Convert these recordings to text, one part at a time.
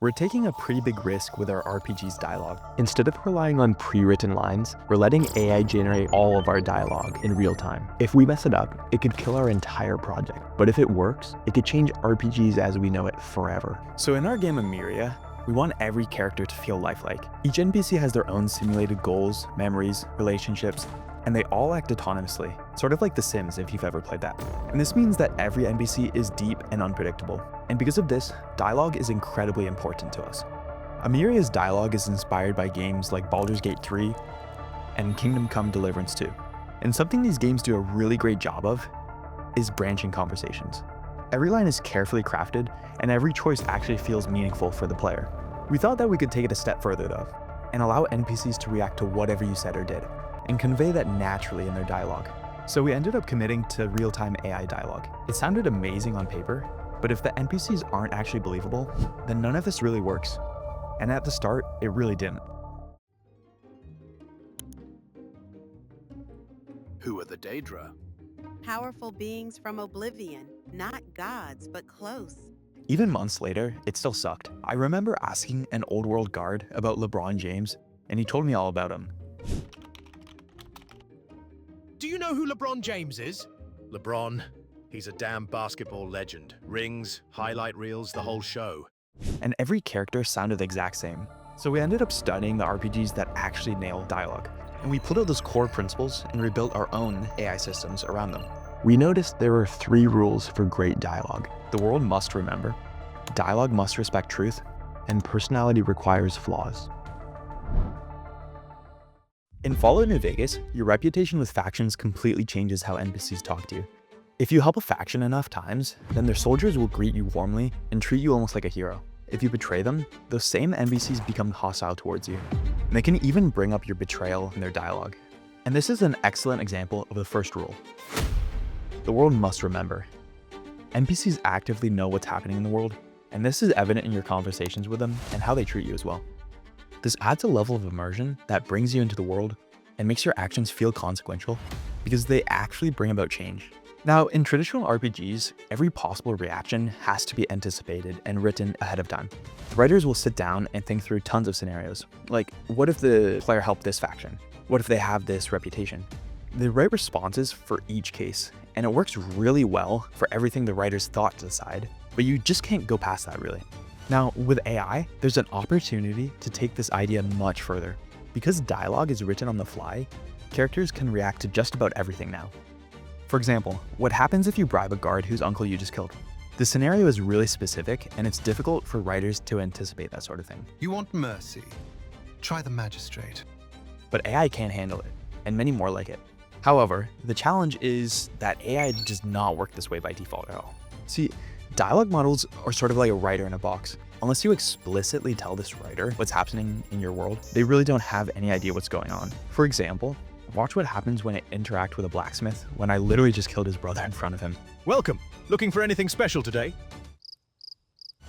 We're taking a pretty big risk with our RPG's dialogue. Instead of relying on pre-written lines, we're letting AI generate all of our dialogue in real time. If we mess it up, it could kill our entire project. But if it works, it could change RPGs as we know it forever. So in our game Amyria, we want every character to feel lifelike. Each NPC has their own simulated goals, memories, relationships, and they all act autonomously, sort of like The Sims if you've ever played that. And this means that every NPC is deep and unpredictable. And because of this, dialogue is incredibly important to us. Amyria's dialogue is inspired by games like Baldur's Gate 3 and Kingdom Come Deliverance 2. And something these games do a really great job of is branching conversations. Every line is carefully crafted, and every choice actually feels meaningful for the player. We thought that we could take it a step further though, and allow NPCs to react to whatever you said or did, and convey that naturally in their dialogue. So we ended up committing to real-time AI dialogue. It sounded amazing on paper, but if the NPCs aren't actually believable, then none of this really works. And at the start, it really didn't. Who are the Daedra? Powerful beings from oblivion, not gods, but close. Even months later, it still sucked. I remember asking an old world guard about LeBron James, and he told me all about him. Do you know who LeBron James is? LeBron, he's a damn basketball legend. Rings, highlight reels, the whole show. And every character sounded the exact same. So we ended up studying the RPGs that actually nail dialogue. And we pulled out those core principles and rebuilt our own AI systems around them. We noticed there were 3 rules for great dialogue. The world must remember, dialogue must respect truth, and personality requires flaws. In Fallout New Vegas, your reputation with factions completely changes how NPCs talk to you. If you help a faction enough times, then their soldiers will greet you warmly and treat you almost like a hero. If you betray them, those same NPCs become hostile towards you. And they can even bring up your betrayal in their dialogue. And this is an excellent example of the first rule. The world must remember. NPCs actively know what's happening in the world, and this is evident in your conversations with them and how they treat you as well. This adds a level of immersion that brings you into the world and makes your actions feel consequential because they actually bring about change. Now, in traditional RPGs, every possible reaction has to be anticipated and written ahead of time. The writers will sit down and think through tons of scenarios, like what if the player helped this faction? What if they have this reputation? They write responses for each case, and it works really well for everything the writers thought to decide, but you just can't go past that really. Now, with AI, there's an opportunity to take this idea much further. Because dialogue is written on the fly, characters can react to just about everything now. For example, what happens if you bribe a guard whose uncle you just killed? The scenario is really specific, and it's difficult for writers to anticipate that sort of thing. You want mercy? Try the magistrate. But AI can't handle it, and many more like it. However, the challenge is that AI does not work this way by default at all. See, dialogue models are sort of like a writer in a box. Unless you explicitly tell this writer what's happening in your world, they really don't have any idea what's going on. For example, watch what happens when I interact with a blacksmith when I literally just killed his brother in front of him. Welcome. Looking for anything special today?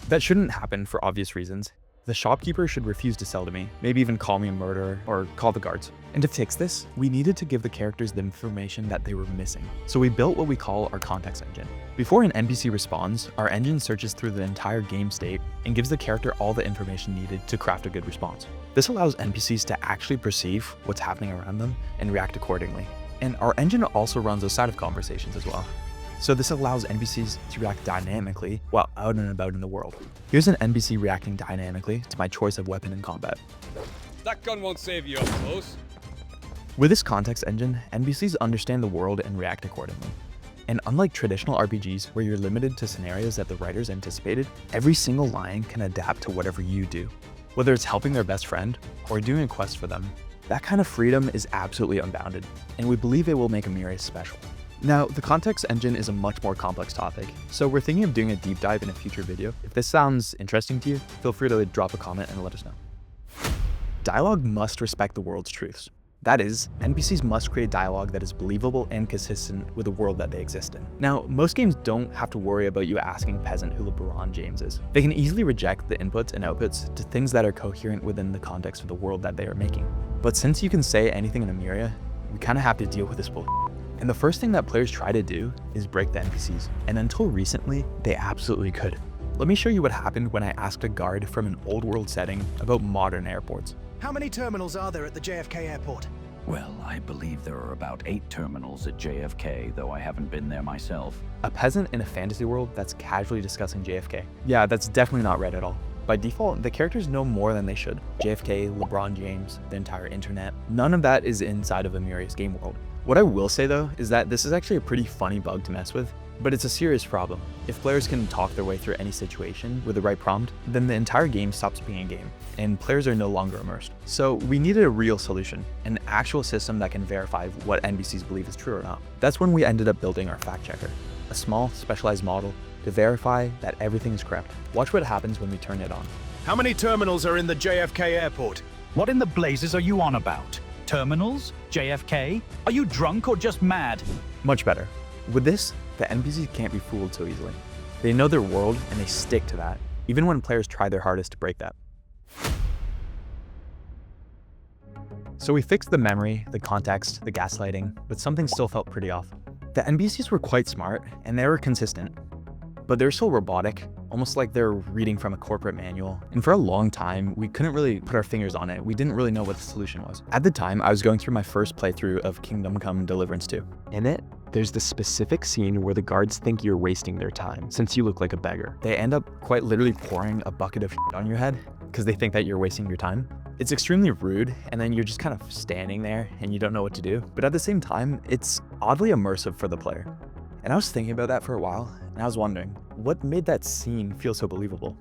That shouldn't happen for obvious reasons. The shopkeeper should refuse to sell to me, maybe even call me a murderer or call the guards. And to fix this, we needed to give the characters the information that they were missing. So we built what we call our context engine. Before an NPC responds, our engine searches through the entire game state and gives the character all the information needed to craft a good response. This allows NPCs to actually perceive what's happening around them and react accordingly. And our engine also runs outside of conversations as well. So this allows NPCs to react dynamically while out and about in the world. Here's an NPC reacting dynamically to my choice of weapon in combat. That gun won't save you up close. With this context engine, NPCs understand the world and react accordingly. And unlike traditional RPGs where you're limited to scenarios that the writers anticipated, every single line can adapt to whatever you do. Whether it's helping their best friend or doing a quest for them, that kind of freedom is absolutely unbounded, and we believe it will make Amyria special. Now, the context engine is a much more complex topic, so we're thinking of doing a deep dive in a future video. If this sounds interesting to you, feel free to drop a comment and let us know. Dialogue must respect the world's truths. That is, NPCs must create dialogue that is believable and consistent with the world that they exist in. Now, most games don't have to worry about you asking a peasant who LeBron James is. They can easily reject the inputs and outputs to things that are coherent within the context of the world that they are making. But since you can say anything in Amyria, we kind of have to deal with this bullshit. And the first thing that players try to do is break the NPCs. And until recently, they absolutely could. Let me show you what happened when I asked a guard from an old world setting about modern airports. How many terminals are there at the JFK airport? Well, I believe there are about 8 terminals at JFK, though I haven't been there myself. A peasant in a fantasy world that's casually discussing JFK. Yeah, that's definitely not red at all. By default, the characters know more than they should. JFK, LeBron James, the entire internet. None of that is inside of Amyria's game world. What I will say though, is that this is actually a pretty funny bug to mess with, but it's a serious problem. If players can talk their way through any situation with the right prompt, then the entire game stops being a game, and players are no longer immersed. So we needed a real solution, an actual system that can verify what NPCs believe is true or not. That's when we ended up building our fact checker, a small, specialized model to verify that everything is correct. Watch what happens when we turn it on. How many terminals are in the JFK airport? What in the blazes are you on about? Terminals? JFK? Are you drunk or just mad? Much better. With this, the NPCs can't be fooled so easily. They know their world and they stick to that, even when players try their hardest to break that. So we fixed the memory, the context, the gaslighting, but something still felt pretty off. The NPCs were quite smart and they were consistent, but they're so robotic, almost like they're reading from a corporate manual. And for a long time, we couldn't really put our fingers on it. We didn't really know what the solution was. At the time, I was going through my first playthrough of Kingdom Come Deliverance 2. In it, there's the specific scene where the guards think you're wasting their time since you look like a beggar. They end up quite literally pouring a bucket of shit on your head because they think that you're wasting your time. It's extremely rude, and then you're just kind of standing there and you don't know what to do. But at the same time, it's oddly immersive for the player. And I was thinking about that for a while, and I was wondering, what made that scene feel so believable?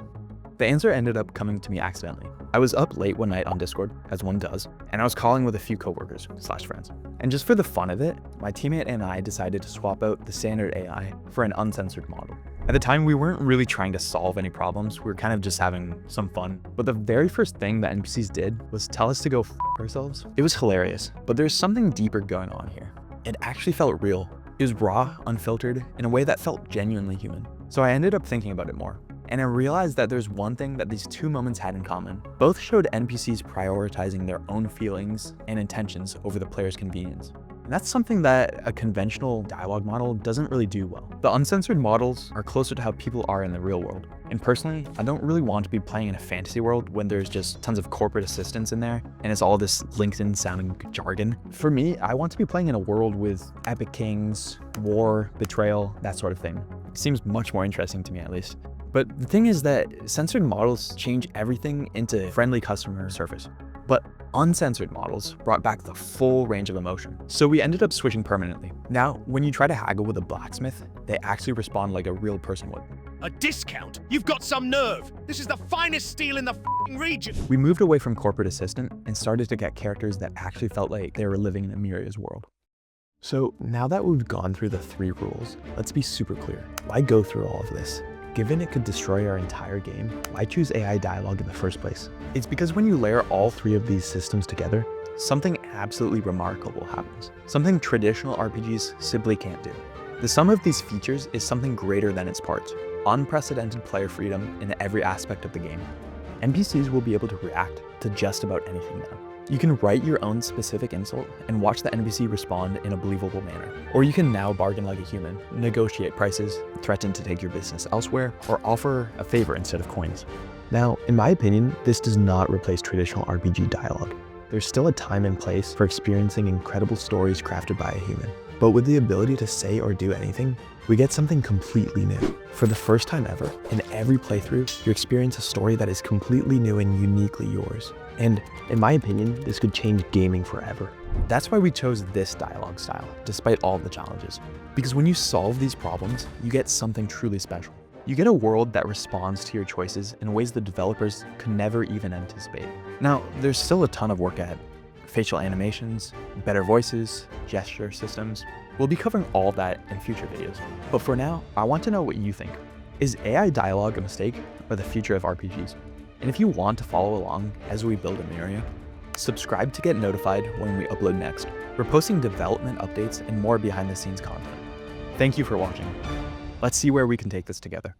The answer ended up coming to me accidentally. I was up late one night on Discord, as one does, and I was calling with a few coworkers/friends. And just for the fun of it, my teammate and I decided to swap out the standard AI for an uncensored model. At the time, we weren't really trying to solve any problems, we were kind of just having some fun. But the very first thing that NPCs did was tell us to go f ourselves. It was hilarious, but there's something deeper going on here. It actually felt real. It was raw, unfiltered, in a way that felt genuinely human. So I ended up thinking about it more, and I realized that there's one thing that these two moments had in common. Both showed NPCs prioritizing their own feelings and intentions over the player's convenience. And that's something that a conventional dialogue model doesn't really do well. The uncensored models are closer to how people are in the real world. And personally, I don't really want to be playing in a fantasy world when there's just tons of corporate assistants in there and it's all this LinkedIn sounding jargon. For me, I want to be playing in a world with epic kings, war, betrayal, that sort of thing. It seems much more interesting to me at least. But the thing is that censored models change everything into friendly customer service. But uncensored models brought back the full range of emotion. So we ended up switching permanently. Now, when you try to haggle with a blacksmith, they actually respond like a real person would. A discount? You've got some nerve! This is the finest steel in the f***ing region! We moved away from corporate assistant and started to get characters that actually felt like they were living in Amyria's world. So now that we've gone through the 3 rules, let's be super clear. Why go through all of this? Given it could destroy our entire game, why choose AI dialogue in the first place? It's because when you layer all 3 of these systems together, something absolutely remarkable happens. Something traditional RPGs simply can't do. The sum of these features is something greater than its parts. Unprecedented player freedom in every aspect of the game. NPCs will be able to react to just about anything now. You can write your own specific insult and watch the NPC respond in a believable manner. Or you can now bargain like a human, negotiate prices, threaten to take your business elsewhere, or offer a favor instead of coins. Now, in my opinion, this does not replace traditional RPG dialogue. There's still a time and place for experiencing incredible stories crafted by a human. But with the ability to say or do anything, we get something completely new. For the first time ever, in every playthrough, you experience a story that is completely new and uniquely yours. And in my opinion, this could change gaming forever. That's why we chose this dialogue style, despite all the challenges. Because when you solve these problems, you get something truly special. You get a world that responds to your choices in ways the developers could never even anticipate. Now, there's still a ton of work ahead. Facial animations, better voices, gesture systems. We'll be covering all that in future videos. But for now, I want to know what you think. Is AI dialogue a mistake or the future of RPGs? And if you want to follow along as we build Amyria, subscribe to get notified when we upload next. We're posting development updates and more behind the scenes content. Thank you for watching. Let's see where we can take this together.